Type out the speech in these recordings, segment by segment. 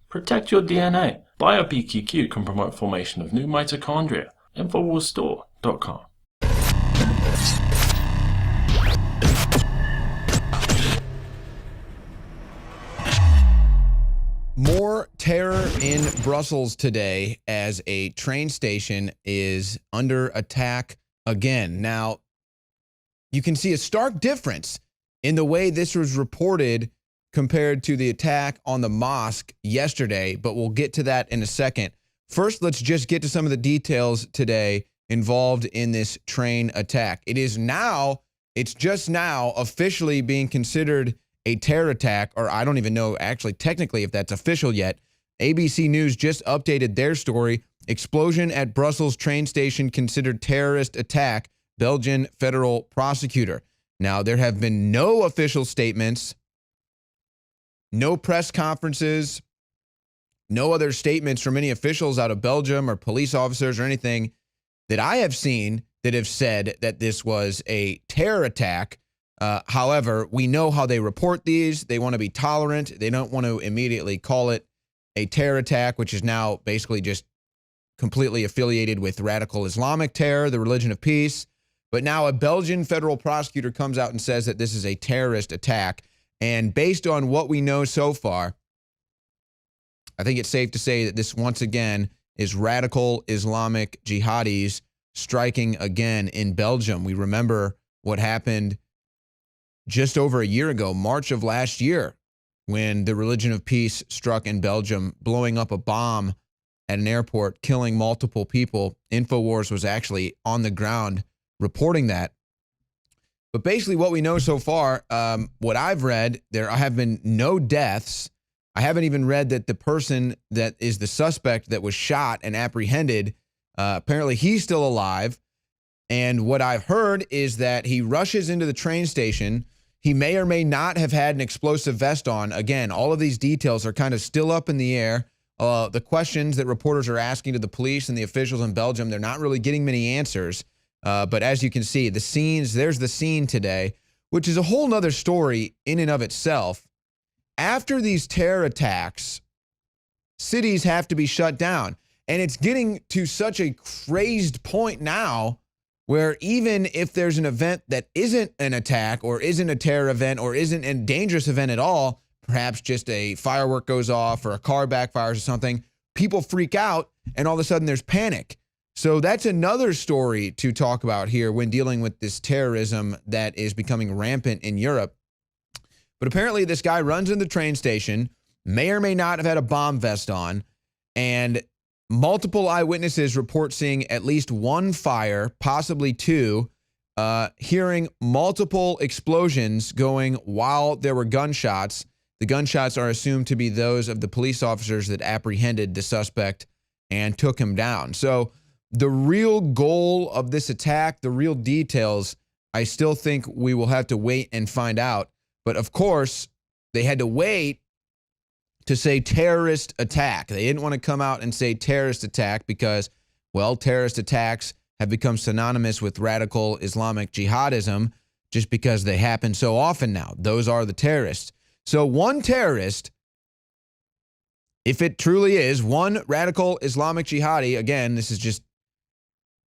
Protect your DNA. BioPQQ can promote formation of new mitochondria. Infowarsstore.com. More terror in Brussels today as a train station is under attack again. Now, you can see a stark difference in the way this was reported compared to the attack on the mosque yesterday, but we'll get to that in a second. First, let's just get to some of the details today involved in this train attack. It's just now officially being considered a terror attack, or I don't even know actually technically if that's official yet. ABC News just updated their story. Explosion at Brussels train station considered terrorist attack, Belgian federal prosecutor. Now, there have been no official statements, no press conferences, no other statements from any officials out of Belgium or police officers or anything that I have seen that have said that this was a terror attack. However, we know how they report these. They want to be tolerant. They don't want to immediately call it a terror attack, which is now basically just completely affiliated with radical Islamic terror, the religion of peace. But now a Belgian federal prosecutor comes out and says that this is a terrorist attack. And based on what we know so far, I think it's safe to say that this once again is radical Islamic jihadis striking again in Belgium. We remember what happened just over a year ago, March of last year, when the religion of peace struck in Belgium, blowing up a bomb at an airport, killing multiple people. Infowars was actually on the ground reporting that. But basically what we know so far, what I've read, there have been no deaths. I haven't even read that the person that is the suspect that was shot and apprehended, apparently he's still alive. And what I've heard is that he rushes into the train station. He may or may not have had an explosive vest on. Again, all of these details are kind of still up in the air. The questions that reporters are asking to the police and the officials in Belgium, they're not really getting many answers. But as you can see, there's the scene today, which is a whole nother story in and of itself. After these terror attacks, cities have to be shut down. And it's getting to such a crazed point now where even if there's an event that isn't an attack or isn't a terror event or isn't a dangerous event at all, perhaps just a firework goes off or a car backfires or something, people freak out and all of a sudden there's panic. So that's another story to talk about here when dealing with this terrorism that is becoming rampant in Europe. But apparently this guy runs in the train station, may or may not have had a bomb vest on, and multiple eyewitnesses report seeing at least one fire, possibly two, hearing multiple explosions going while there were gunshots. The gunshots are assumed to be those of the police officers that apprehended the suspect and took him down. So the real goal of this attack, the real details, I still think we will have to wait and find out. But of course, they had to wait to say terrorist attack. They didn't want to come out and say terrorist attack because, well, terrorist attacks have become synonymous with radical Islamic jihadism just because they happen so often now. Those are the terrorists. So one terrorist, if it truly is one radical Islamic jihadi, again, this is just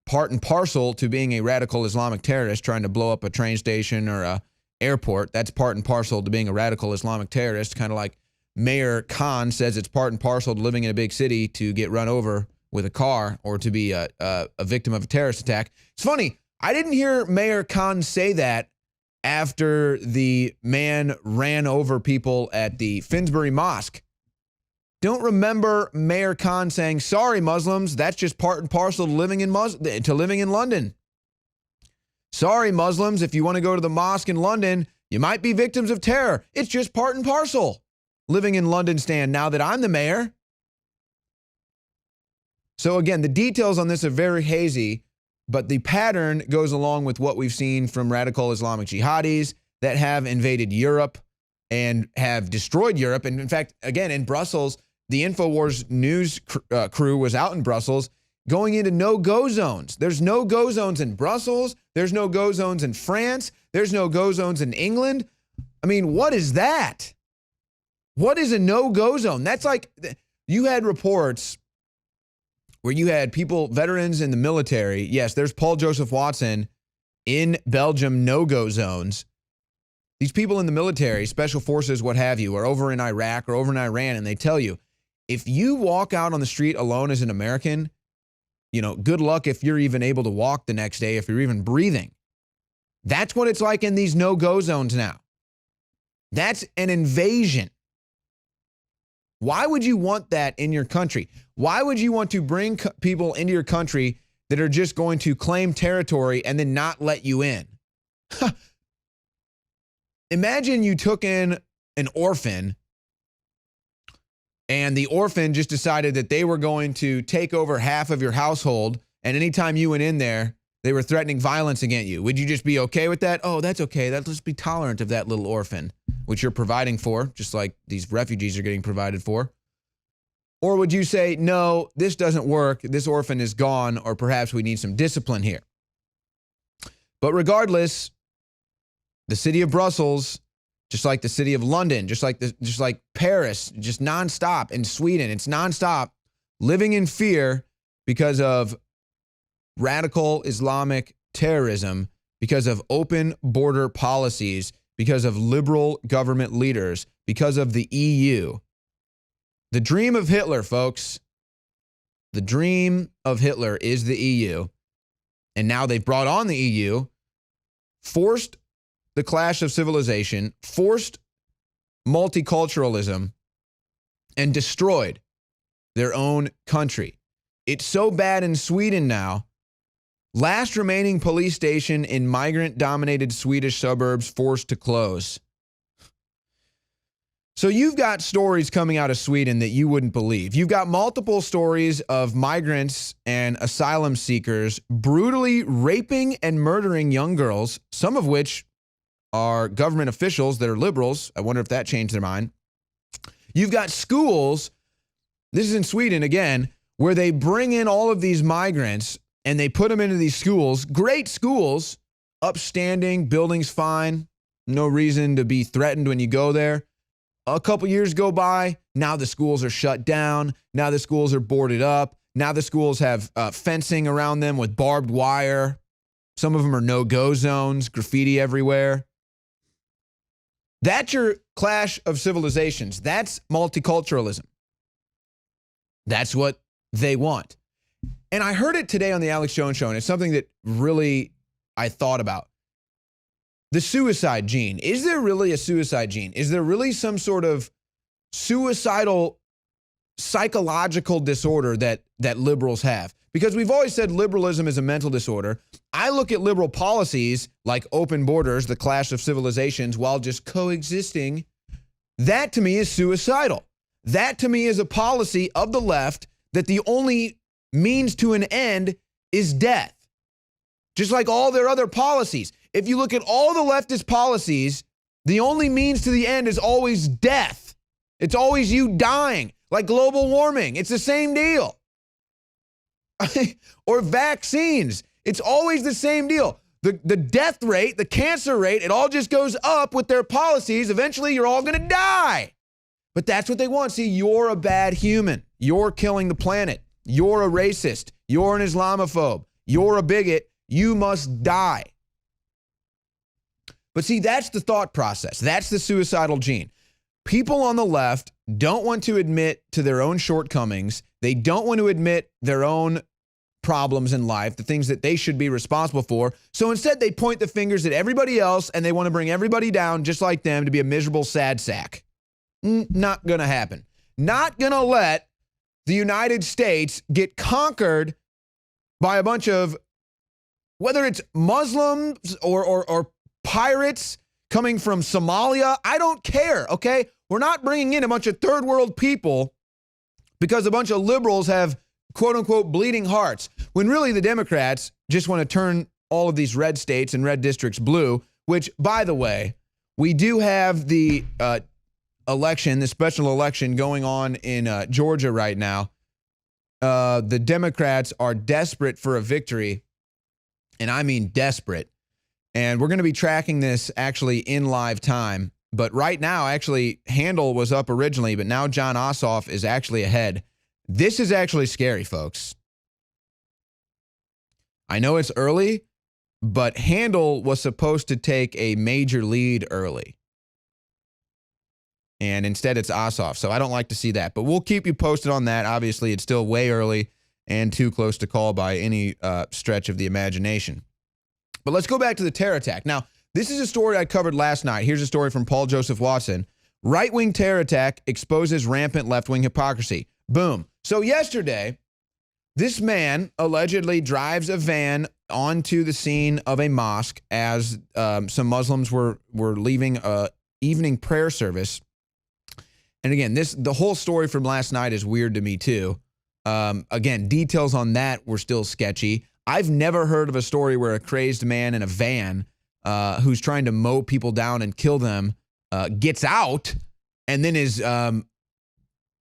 part and parcel to being a radical Islamic terrorist trying to blow up a train station or a airport. That's part and parcel to being a radical Islamic terrorist, kind of like Mayor Khan says it's part and parcel to living in a big city to get run over with a car or to be a victim of a terrorist attack. It's funny, I didn't hear Mayor Khan say that after the man ran over people at the Finsbury Mosque. Don't remember Mayor Khan saying, sorry, Muslims, that's just part and parcel to living in London. Sorry, Muslims, if you want to go to the mosque in London, you might be victims of terror. It's just part and parcel living in London, Stan, now that I'm the mayor. So again, the details on this are very hazy, but the pattern goes along with what we've seen from radical Islamic jihadis that have invaded Europe and have destroyed Europe. And in fact, again, in Brussels, the Infowars news crew was out in Brussels going into no-go zones. There's no-go zones in Brussels. There's no-go zones in France. There's no-go zones in England. I mean, what is that? What is a no-go zone? That's like, You had reports where you had people, veterans in the military. Yes, there's Paul Joseph Watson in Belgium no-go zones. These people in the military, special forces, what have you, are over in Iraq or over in Iran, and they tell you, if you walk out on the street alone as an American, you know, good luck if you're even able to walk the next day, if you're even breathing. That's what it's like in these no-go zones now. That's an invasion. Why would you want that in your country? Why would you want to bring people into your country that are just going to claim territory and then not let you in? Imagine you took in an orphan and the orphan just decided that they were going to take over half of your household, and anytime you went in there, they were threatening violence against you. Would you just be okay with that? Oh, that's okay. Let's just be tolerant of that little orphan, which you're providing for, just like these refugees are getting provided for. Or would you say, no, this doesn't work. This orphan is gone, or perhaps we need some discipline here. But regardless, the city of Brussels, just like the city of London, just like Paris, just nonstop, in Sweden, it's nonstop living in fear because of radical Islamic terrorism, because of open border policies, because of liberal government leaders, because of the EU. The dream of Hitler, folks. The dream of Hitler is the EU. And now they've brought on the EU, forced the clash of civilization, forced multiculturalism, and destroyed their own country. It's so bad in Sweden now. Last remaining police station in migrant-dominated Swedish suburbs forced to close. So you've got stories coming out of Sweden that you wouldn't believe. You've got multiple stories of migrants and asylum seekers brutally raping and murdering young girls, some of which are government officials that are liberals. I wonder if that changed their mind. You've got schools, this is in Sweden again, where they bring in all of these migrants and they put them into these schools, great schools, upstanding, buildings fine, no reason to be threatened when you go there. A couple years go by, now the schools are shut down, now the schools are boarded up, now the schools have fencing around them with barbed wire. Some of them are no-go zones, graffiti everywhere. That's your clash of civilizations. That's multiculturalism. That's what they want. And I heard it today on the Alex Jones Show, and it's something that really I thought about. The suicide gene. Is there really a suicide gene? Is there really some sort of suicidal psychological disorder that liberals have? Because we've always said liberalism is a mental disorder. I look at liberal policies like open borders, the clash of civilizations, while just coexisting. That to me is suicidal. That to me is a policy of the left that the only means to an end is death. Just like all their other policies. If you look at all the leftist policies, the only means to the end is always death. It's always you dying, like global warming. It's the same deal. Or vaccines. It's always the same deal. The death rate, the cancer rate, it all just goes up with their policies. Eventually, you're all going to die. But that's what they want. See, you're a bad human. You're killing the planet. You're a racist. You're an Islamophobe. You're a bigot. You must die. But see, that's the thought process. That's the suicidal gene. People on the left don't want to admit to their own shortcomings. They don't want to admit their own problems in life, the things that they should be responsible for. So instead, they point the fingers at everybody else and they want to bring everybody down just like them to be a miserable sad sack. Not going to happen. Not going to let the United States get conquered by a bunch of, whether it's Muslims or pirates coming from Somalia. I don't care, okay? We're not bringing in a bunch of third world people because a bunch of liberals have quote unquote bleeding hearts, when really the Democrats just want to turn all of these red states and red districts blue, which, by the way, we do have the election, the special election going on in Georgia right now. The Democrats are desperate for a victory, and I mean desperate. And we're going to be tracking this actually in live time But right now, actually, Handel was up originally, but now John Ossoff is actually ahead. This is actually scary, folks. I know it's early, but Handel was supposed to take a major lead early. And instead it's Ossoff. So I don't like to see that. But we'll keep you posted on that. Obviously, it's still way early and too close to call by any stretch of the imagination. But let's go back to the terror attack. Now, this is a story I covered last night. Here's a story from Paul Joseph Watson. Right-wing terror attack exposes rampant left-wing hypocrisy. Boom. So yesterday, this man allegedly drives a van onto the scene of a mosque as some Muslims were leaving an evening prayer service. And again, the whole story from last night is weird to me too. Again, details on that were still sketchy. I've never heard of a story where a crazed man in a van who's trying to mow people down and kill them gets out and then is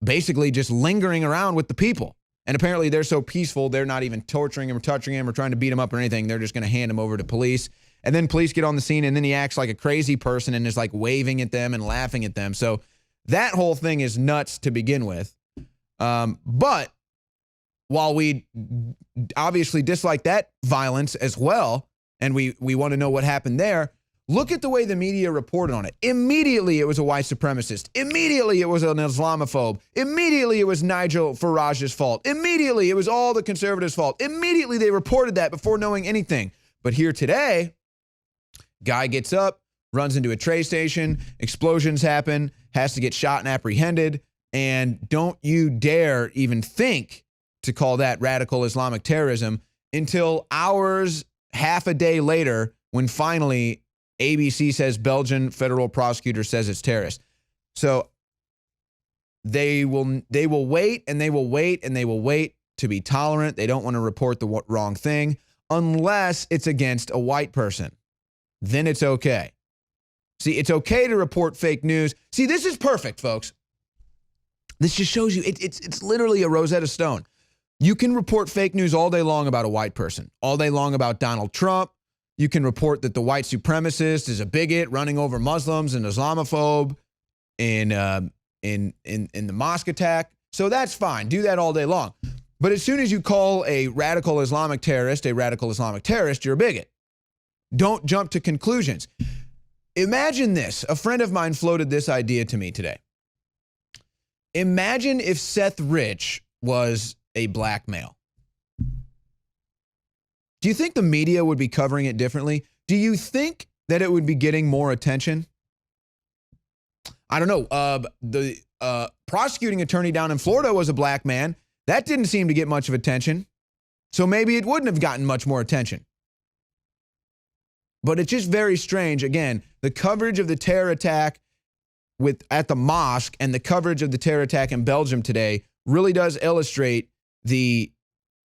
basically just lingering around with the people. And apparently they're so peaceful, they're not even torturing him or touching him or trying to beat him up or anything. They're just going to hand him over to police. And then police get on the scene, and then he acts like a crazy person and is like waving at them and laughing at them. So that whole thing is nuts to begin with. But while we obviously dislike that violence as well, and we want to know what happened there, look at the way the media reported on it. Immediately, it was a white supremacist. Immediately, it was an Islamophobe. Immediately, it was Nigel Farage's fault. Immediately, it was all the conservatives' fault. Immediately, they reported that before knowing anything. But here today, guy gets up, runs into a train station, explosions happen, has to get shot and apprehended, and don't you dare even think to call that radical Islamic terrorism until hours, half a day later, when finally ABC says Belgian federal prosecutor says it's terrorist. So they will wait and they will wait and they will wait to be tolerant. They don't want to report the wrong thing unless it's against a white person. Then it's okay. See, it's okay to report fake news. See, this is perfect, folks. This just shows you it's literally a Rosetta Stone. You can report fake news all day long about a white person, all day long about Donald Trump. You can report that the white supremacist is a bigot running over Muslims and Islamophobe in the mosque attack. So that's fine. Do that all day long. But as soon as you call a radical Islamic terrorist, you're a bigot. Don't jump to conclusions. Imagine this. A friend of mine floated this idea to me today. Imagine if Seth Rich was a black male. Do you think the media would be covering it differently? Do you think that it would be getting more attention? I don't know. The prosecuting attorney down in Florida was a black man. That didn't seem to get much of attention. So maybe it wouldn't have gotten much more attention. But it's just very strange. Again, the coverage of the terror attack at the mosque and the coverage of the terror attack in Belgium today really does illustrate the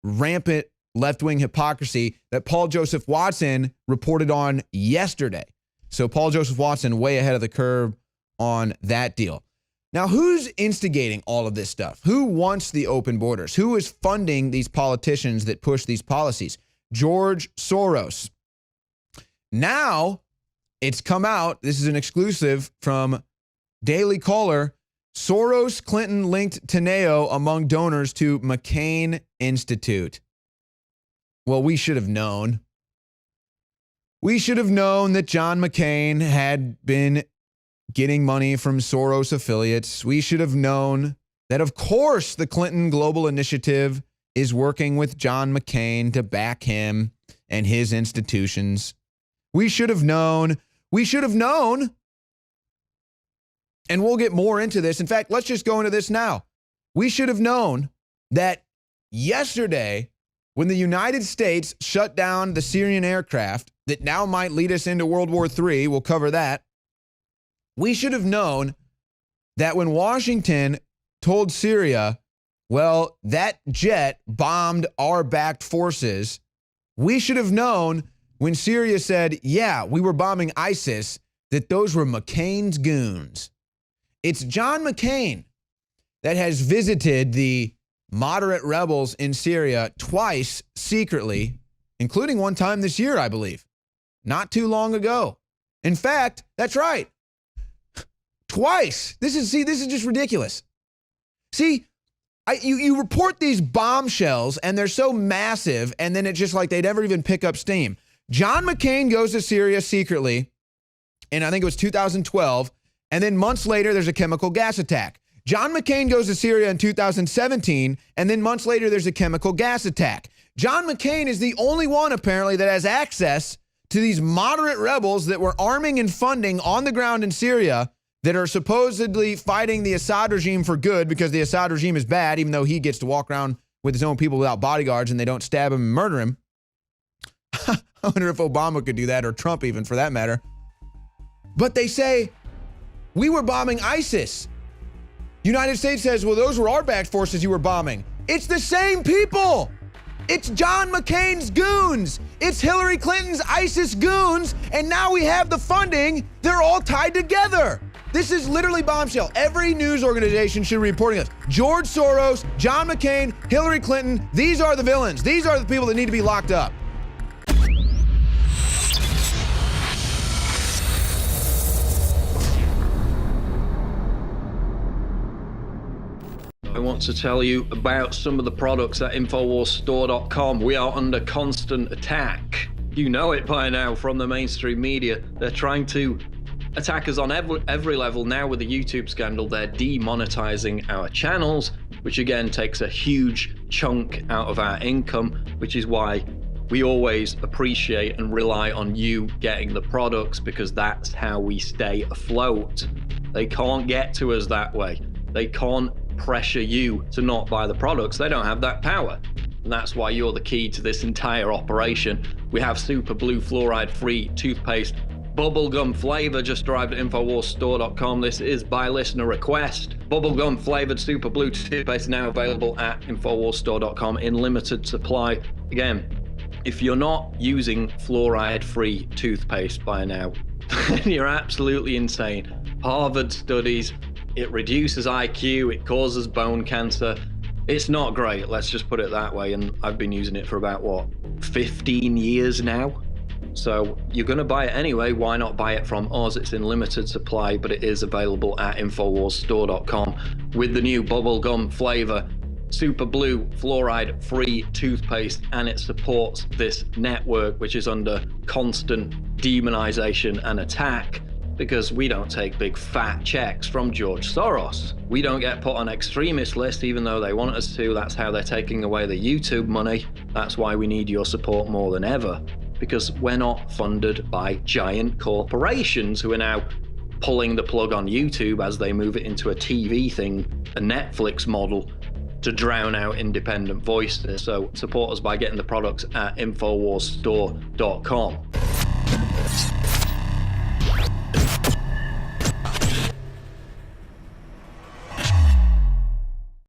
rampant left-wing hypocrisy that Paul Joseph Watson reported on yesterday. So Paul Joseph Watson way ahead of the curve on that deal. Now, who's instigating all of this stuff? Who wants the open borders? Who is funding these politicians that push these policies? George Soros. Now, it's come out, this is an exclusive from Daily Caller, Soros-Clinton linked Teneo among donors to McCain Institute. Well, we should have known. We should have known that John McCain had been getting money from Soros affiliates. We should have known that, of course, the Clinton Global Initiative is working with John McCain to back him and his institutions. We should have known. We should have known. And we'll get more into this. In fact, let's just go into this now. We should have known that yesterday, when the United States shut down the Syrian aircraft that now might lead us into World War III, we'll cover that. We should have known that when Washington told Syria, well, that jet bombed our backed forces, we should have known when Syria said, yeah, we were bombing ISIS, that those were McCain's goons. It's John McCain that has visited the moderate rebels in Syria twice secretly, including one time this year, I believe, not too long ago. In fact, that's right. Twice. This is just ridiculous. See, you report these bombshells and they're so massive, and then it's just like they never even pick up steam. John McCain goes to Syria secretly, and I think it was 2012, and then months later there's a chemical gas attack. John McCain goes to Syria in 2017, and then months later there's a chemical gas attack. John McCain is the only one apparently that has access to these moderate rebels that were arming and funding on the ground in Syria that are supposedly fighting the Assad regime for good, because the Assad regime is bad, even though he gets to walk around with his own people without bodyguards and they don't stab him and murder him. I wonder if Obama could do that, or Trump even, for that matter. But they say, we were bombing ISIS. United States says, well, those were our backed forces you were bombing. It's the same people. It's John McCain's goons. It's Hillary Clinton's ISIS goons. And now we have the funding. They're all tied together. This is literally bombshell. Every news organization should be reporting this. George Soros, John McCain, Hillary Clinton. These are the villains. These are the people that need to be locked up. I want to tell you about some of the products at InfowarsStore.com. We are under constant attack. You know it by now from the mainstream media. They're trying to attack us on every level. Now with the YouTube scandal, they're demonetizing our channels, which again takes a huge chunk out of our income, which is why we always appreciate and rely on you getting the products, because that's how we stay afloat. They can't get to us that way. They can't pressure you to not buy the products. They don't have that power. And that's why you're the key to this entire operation. We have Super Blue fluoride-free toothpaste, bubblegum flavor, just arrived at InfowarsStore.com. This is by listener request. Bubblegum flavored Super Blue toothpaste now available at InfowarsStore.com in limited supply. Again, if you're not using fluoride-free toothpaste by now, then you're absolutely insane. Harvard studies, it reduces IQ, it causes bone cancer. It's not great, let's just put it that way. And I've been using it for about, what, 15 years now? So you're gonna buy it anyway, why not buy it from us? It's in limited supply, but it is available at InfowarsStore.com with the new bubblegum flavor, Super Blue fluoride-free toothpaste, and it supports this network, which is under constant demonization and attack, because we don't take big fat checks from George Soros. We don't get put on extremist lists even though they want us to. That's how they're taking away the YouTube money. That's why we need your support more than ever, because we're not funded by giant corporations who are now pulling the plug on YouTube as they move it into a TV thing, a Netflix model, to drown out independent voices. So support us by getting the products at InfowarsStore.com.